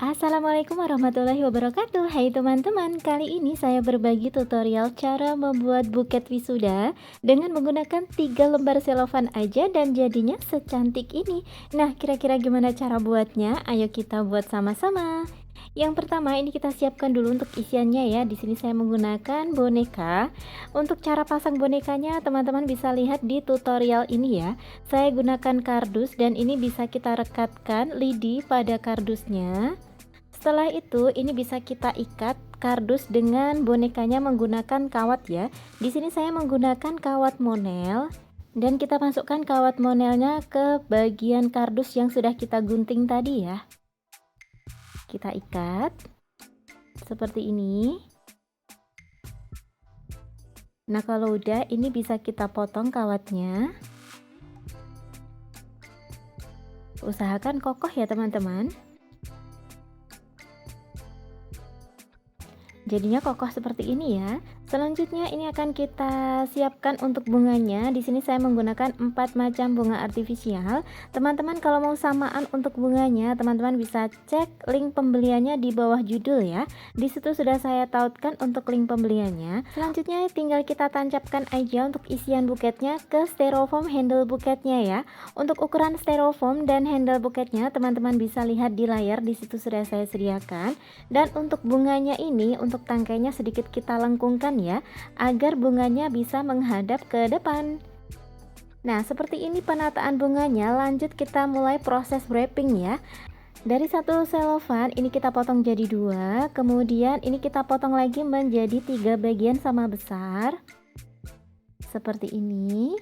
Assalamualaikum warahmatullahi wabarakatuh. Hai teman-teman, kali ini saya berbagi tutorial cara membuat buket wisuda dengan menggunakan 3 lembar selofan aja dan jadinya secantik ini. Nah, kira-kira gimana cara buatnya? Ayo kita buat sama-sama. Yang pertama, ini kita siapkan dulu untuk isiannya ya. Di sini saya menggunakan boneka. Untuk cara pasang bonekanya, teman-teman bisa lihat di tutorial ini ya. Saya gunakan kardus dan ini bisa kita rekatkan lidi pada kardusnya. Setelah itu, ini bisa kita ikat kardus dengan bonekanya menggunakan kawat ya. Di sini saya menggunakan kawat monel dan kita masukkan kawat monelnya ke bagian kardus yang sudah kita gunting tadi ya. Kita ikat seperti ini. Nah, kalau udah, ini bisa kita potong kawatnya. Usahakan kokoh ya teman-teman. Jadinya kokoh seperti ini ya. Selanjutnya ini akan kita siapkan untuk bunganya. Di sini saya menggunakan 4 macam bunga artifisial. Teman-teman kalau mau samaan untuk bunganya, teman-teman bisa cek link pembeliannya di bawah judul ya. Di situ sudah saya tautkan untuk link pembeliannya. Selanjutnya tinggal kita tancapkan aja untuk isian buketnya ke styrofoam handle buketnya ya. Untuk ukuran styrofoam dan handle buketnya, teman-teman bisa lihat di layar, di situ sudah saya sediakan. Dan untuk bunganya ini, untuk tangkainya sedikit kita lengkungkan ya, agar bunganya bisa menghadap ke depan. Nah, seperti ini penataan bunganya. Lanjut kita mulai proses wrapping ya. Dari satu selofan ini kita potong jadi 2, kemudian ini kita potong lagi menjadi 3 bagian sama besar. Seperti ini.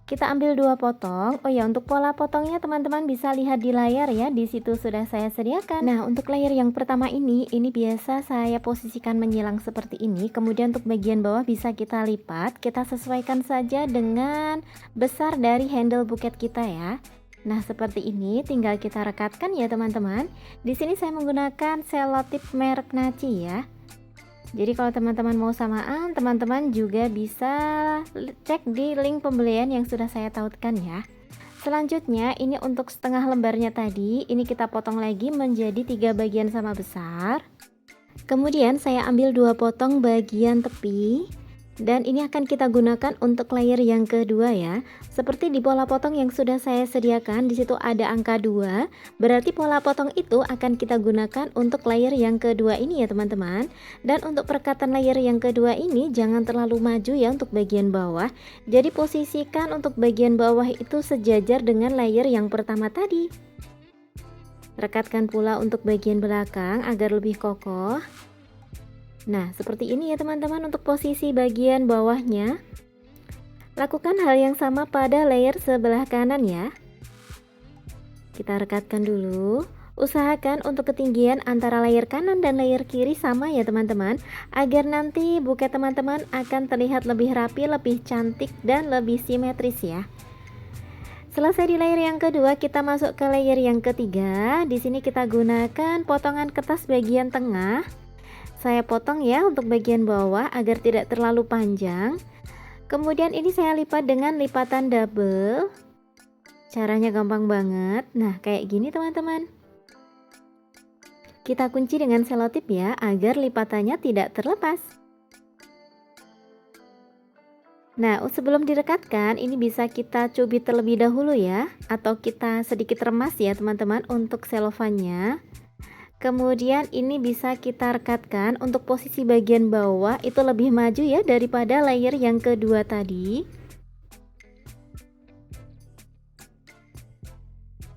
Kita ambil 2 potong. Oh ya, untuk pola potongnya teman-teman bisa lihat di layar ya. Di situ sudah saya sediakan. Nah, untuk layer yang pertama ini biasa saya posisikan menyilang seperti ini. Kemudian untuk bagian bawah bisa kita lipat. Kita sesuaikan saja dengan besar dari handle buket kita ya. Nah, seperti ini tinggal kita rekatkan ya teman-teman. Di sini saya menggunakan selotip merek Naci ya. Jadi kalau teman-teman mau samaan, teman-teman juga bisa cek di link pembelian yang sudah saya tautkan ya. Selanjutnya ini untuk setengah lembarnya tadi, ini kita potong lagi menjadi 3 bagian sama besar. Kemudian saya ambil 2 potong bagian tepi. Dan ini akan kita gunakan untuk layer yang kedua ya. Seperti di pola potong yang sudah saya sediakan, di situ ada angka 2. Berarti pola potong itu akan kita gunakan untuk layer yang kedua ini ya teman-teman. Dan untuk perekatan layer yang kedua ini jangan terlalu maju ya untuk bagian bawah. Jadi posisikan untuk bagian bawah itu sejajar dengan layer yang pertama tadi. Rekatkan pula untuk bagian belakang agar lebih kokoh. Nah, seperti ini ya teman-teman untuk posisi bagian bawahnya. Lakukan hal yang sama pada layer sebelah kanan ya. Kita rekatkan dulu. Usahakan untuk ketinggian antara layer kanan dan layer kiri sama ya teman-teman, agar nanti buket teman-teman akan terlihat lebih rapi, lebih cantik, dan lebih simetris ya. Selesai di layer yang kedua, kita masuk ke layer yang ketiga. Di sini kita gunakan potongan kertas bagian tengah. Saya potong ya untuk bagian bawah agar tidak terlalu panjang. Kemudian ini saya lipat dengan lipatan double. Caranya gampang banget. Nah, kayak gini teman-teman. Kita kunci dengan selotip ya agar lipatannya tidak terlepas. Nah, sebelum direkatkan ini bisa kita cubit terlebih dahulu ya, atau kita sedikit remas ya teman-teman untuk selofannya. Kemudian ini bisa kita rekatkan untuk posisi bagian bawah itu lebih maju ya daripada layer yang kedua tadi.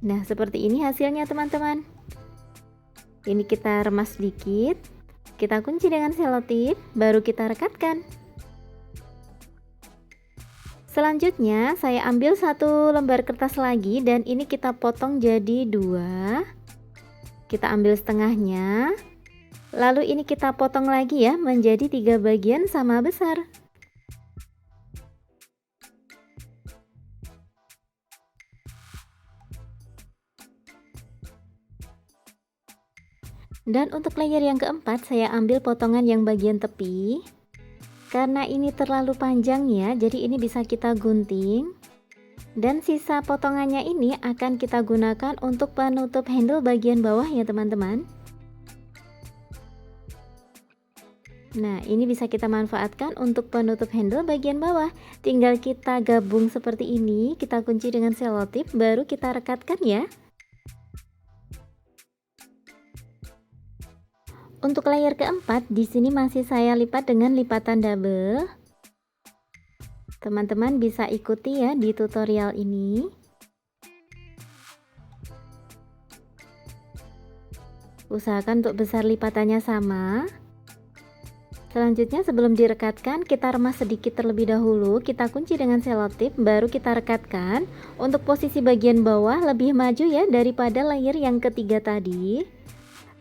Nah, seperti ini hasilnya teman-teman. Ini kita remas sedikit, kita kunci dengan selotip, baru kita rekatkan. Selanjutnya saya ambil 1 lembar kertas lagi dan ini kita potong jadi 2. Kita ambil setengahnya. Lalu ini kita potong lagi ya menjadi 3 bagian sama besar. Dan untuk layer yang keempat saya ambil potongan yang bagian tepi. Karena ini terlalu panjang ya, jadi ini bisa kita gunting. Dan sisa potongannya ini akan kita gunakan untuk penutup handle bagian bawah ya teman-teman. Nah, ini bisa kita manfaatkan untuk penutup handle bagian bawah. Tinggal kita gabung seperti ini, kita kunci dengan selotip, baru kita rekatkan ya. Untuk layer keempat, di sini masih saya lipat dengan lipatan double. Teman-teman bisa ikuti ya di tutorial ini. Usahakan untuk besar lipatannya sama. Selanjutnya sebelum direkatkan, kita remas sedikit terlebih dahulu, kita kunci dengan selotip, baru kita rekatkan. Untuk posisi bagian bawah lebih maju ya daripada layer yang ketiga tadi.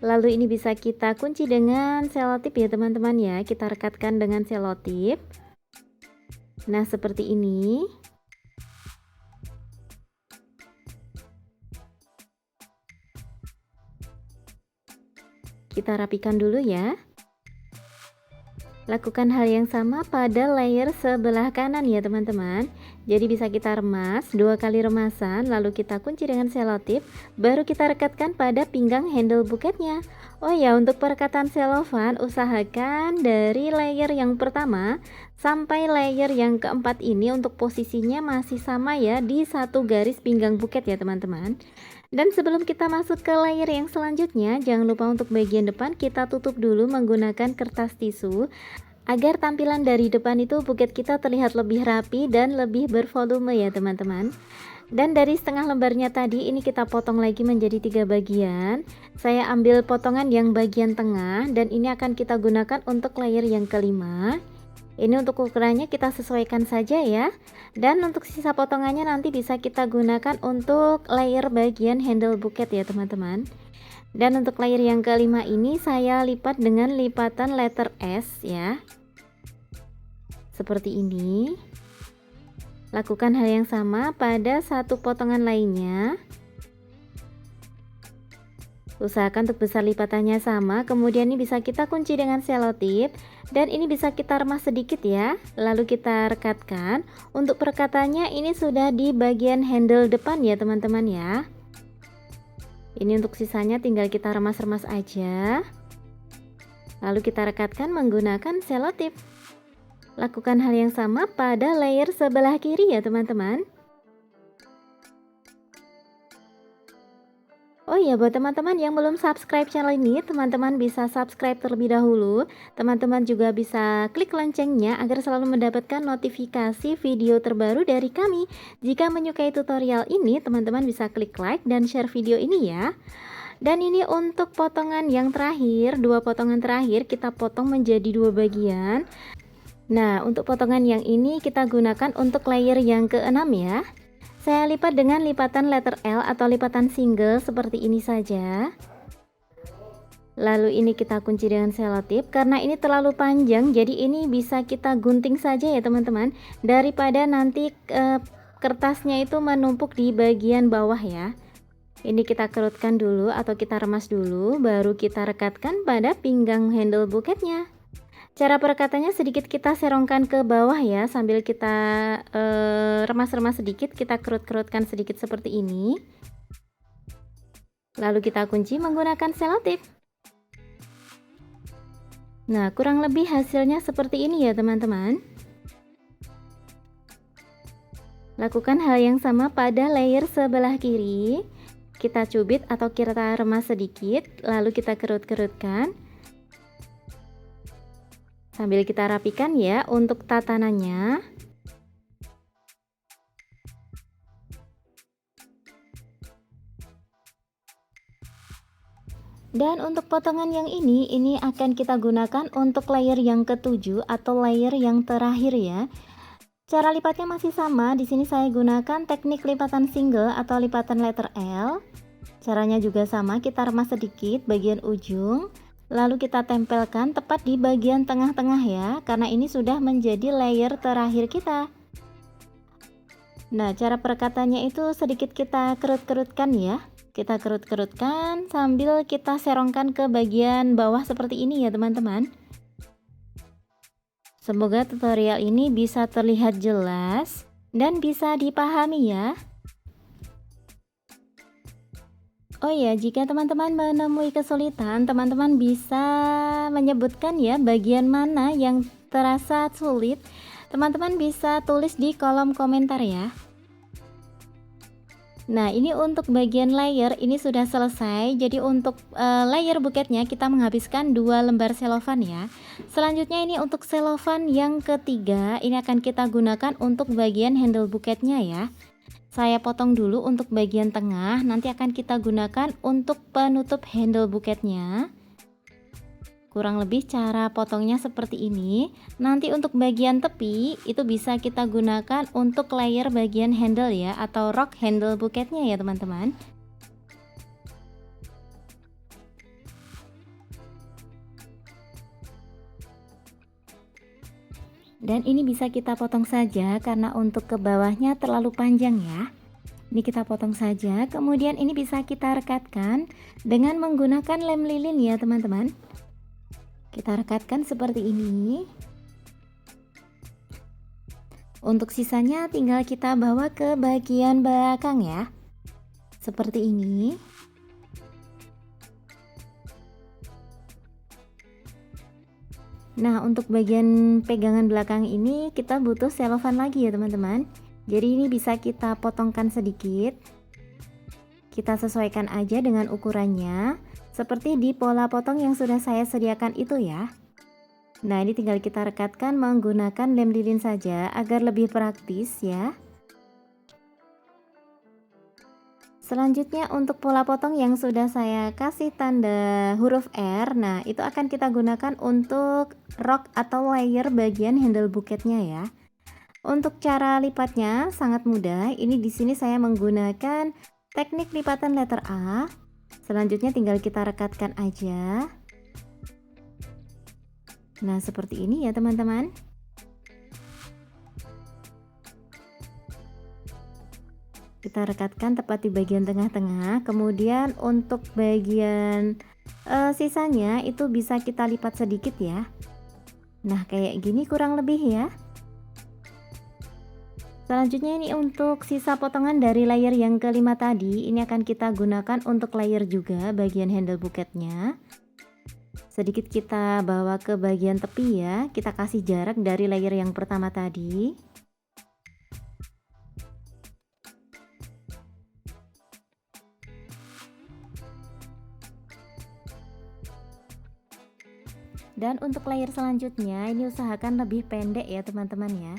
Lalu ini bisa kita kunci dengan selotip ya teman-teman ya, kita rekatkan dengan selotip. Nah, seperti ini. Kita rapikan dulu ya. Lakukan hal yang sama pada layer sebelah kanan ya teman-teman. Jadi bisa kita remas 2 kali remasan, lalu kita kunci dengan selotip, baru kita rekatkan pada pinggang handle buketnya. Oh ya, untuk perekatan selofan usahakan dari layer yang pertama sampai layer yang keempat ini untuk posisinya masih sama ya, di satu garis pinggang buket ya teman-teman. Dan sebelum kita masuk ke layer yang selanjutnya, jangan lupa untuk bagian depan kita tutup dulu menggunakan kertas tisu agar tampilan dari depan itu buket kita terlihat lebih rapi dan lebih bervolume ya teman-teman. Dan dari setengah lembarnya tadi ini kita potong lagi menjadi 3 bagian. Saya ambil potongan yang bagian tengah dan ini akan kita gunakan untuk layer yang kelima. Ini untuk ukurannya kita sesuaikan saja ya. Dan untuk sisa potongannya nanti bisa kita gunakan untuk layer bagian handle buket ya teman-teman. Dan untuk layer yang kelima ini saya lipat dengan lipatan letter S ya. Seperti ini. Lakukan hal yang sama pada satu potongan lainnya. Usahakan untuk besar lipatannya sama, kemudian ini bisa kita kunci dengan selotip dan ini bisa kita remas sedikit ya, lalu kita rekatkan. Untuk perekatannya ini sudah di bagian handle depan ya teman-teman ya. Ini untuk sisanya tinggal kita remas-remas aja, lalu kita rekatkan menggunakan selotip. Lakukan hal yang sama pada layer sebelah kiri ya teman-teman. Oh iya, buat teman-teman yang belum subscribe channel ini, teman-teman bisa subscribe terlebih dahulu. Teman-teman juga bisa klik loncengnya agar selalu mendapatkan notifikasi video terbaru dari kami. Jika menyukai tutorial ini, teman-teman bisa klik like dan share video ini ya. Dan ini untuk potongan yang terakhir, 2 potongan terakhir kita potong menjadi 2 bagian. Nah, untuk potongan yang ini kita gunakan untuk layer yang keenam ya. Saya lipat dengan lipatan letter L atau lipatan single seperti ini saja. Lalu ini kita kunci dengan selotip, karena ini terlalu panjang jadi ini bisa kita gunting saja ya teman-teman, daripada nanti kertasnya itu menumpuk di bagian bawah ya. Ini kita kerutkan dulu atau kita remas dulu, baru kita rekatkan pada pinggang handle buketnya. Cara perekatannya sedikit kita serongkan ke bawah ya, sambil kita remas-remas sedikit, kita kerut-kerutkan sedikit seperti ini. Lalu kita kunci menggunakan selotip. Nah, kurang lebih hasilnya seperti ini ya teman-teman. Lakukan hal yang sama pada layer sebelah kiri. Kita cubit atau kita remas sedikit, lalu kita kerut-kerutkan. Sambil kita rapikan ya untuk tatanannya. Dan untuk potongan yang ini akan kita gunakan untuk layer yang ketujuh atau layer yang terakhir ya. Cara lipatnya masih sama, di sini saya gunakan teknik lipatan single atau lipatan letter L. Caranya juga sama, kita remas sedikit bagian ujung. Lalu kita tempelkan tepat di bagian tengah-tengah ya, karena ini sudah menjadi layer terakhir kita. Nah, cara perekatannya itu sedikit kita kerut-kerutkan ya. Kita kerut-kerutkan sambil kita serongkan ke bagian bawah seperti ini ya teman-teman. Semoga tutorial ini bisa terlihat jelas. dan bisa dipahami ya. Oh ya, jika teman-teman menemui kesulitan, teman-teman bisa menyebutkan ya bagian mana yang terasa sulit. Teman-teman bisa tulis di kolom komentar ya. Nah, ini untuk bagian layer ini sudah selesai. Jadi untuk layer buketnya kita menghabiskan 2 lembar selofan ya. Selanjutnya ini untuk selofan yang ketiga, ini akan kita gunakan untuk bagian handle buketnya ya. Saya potong dulu untuk bagian tengah, nanti akan kita gunakan untuk penutup handle buketnya. Kurang lebih cara potongnya seperti ini. Nanti untuk bagian tepi itu bisa kita gunakan untuk layer bagian handle ya, atau rock handle buketnya ya teman-teman. Dan ini bisa kita potong saja karena untuk ke bawahnya terlalu panjang ya. Ini kita potong saja, kemudian ini bisa kita rekatkan dengan menggunakan lem lilin ya teman-teman. Kita rekatkan seperti ini. Untuk sisanya tinggal kita bawa ke bagian belakang ya. Seperti ini. Nah, untuk bagian pegangan belakang ini kita butuh selofan lagi ya teman-teman. Jadi ini bisa kita potongkan sedikit. Kita sesuaikan aja dengan ukurannya, seperti di pola potong yang sudah saya sediakan itu ya. Nah, ini tinggal kita rekatkan menggunakan lem lilin saja agar lebih praktis ya. Selanjutnya untuk pola potong yang sudah saya kasih tanda huruf R, nah itu akan kita gunakan untuk rock atau layer bagian handle buketnya ya. Untuk cara lipatnya sangat mudah. Ini di sini saya menggunakan teknik lipatan letter A. Selanjutnya tinggal kita rekatkan aja. Nah, seperti ini ya teman-teman. Kita rekatkan tepat di bagian tengah-tengah. Kemudian untuk bagian sisanya itu bisa kita lipat sedikit ya. Nah, kayak gini kurang lebih ya. Selanjutnya ini untuk sisa potongan dari layer yang kelima tadi, ini akan kita gunakan untuk layer juga bagian handle buketnya. Sedikit kita bawa ke bagian tepi ya, kita kasih jarak dari layer yang pertama tadi. Dan untuk layer selanjutnya ini usahakan lebih pendek ya teman-teman ya.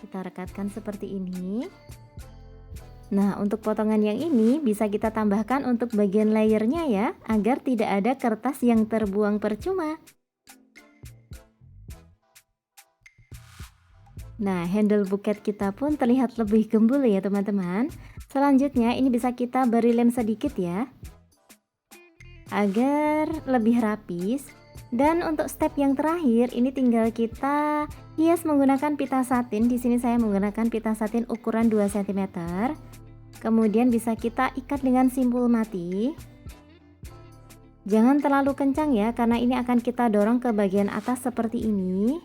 Kita rekatkan seperti ini. Nah, untuk potongan yang ini bisa kita tambahkan untuk bagian layernya ya, agar tidak ada kertas yang terbuang percuma. Nah, handle buket kita pun terlihat lebih gembul ya teman-teman. Selanjutnya ini bisa kita beri lem sedikit ya, agar lebih rapis. Dan untuk step yang terakhir ini tinggal kita hias menggunakan pita satin. Di sini saya menggunakan pita satin ukuran 2 cm. Kemudian bisa kita ikat dengan simpul mati. Jangan terlalu kencang ya, karena ini akan kita dorong ke bagian atas seperti ini.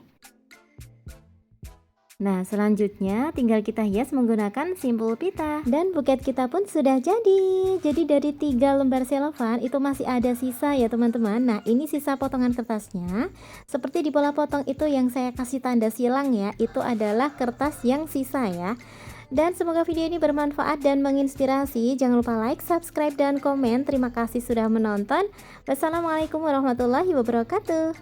Nah, selanjutnya tinggal kita hias menggunakan simpul pita. Dan buket kita pun sudah jadi. Jadi dari 3 lembar selofan itu masih ada sisa ya teman-teman. Nah, ini sisa potongan kertasnya. Seperti di pola potong itu yang saya kasih tanda silang ya, itu adalah kertas yang sisa ya. Dan semoga video ini bermanfaat dan menginspirasi. Jangan lupa like, subscribe, dan komen. Terima kasih sudah menonton. Wassalamualaikum warahmatullahi wabarakatuh.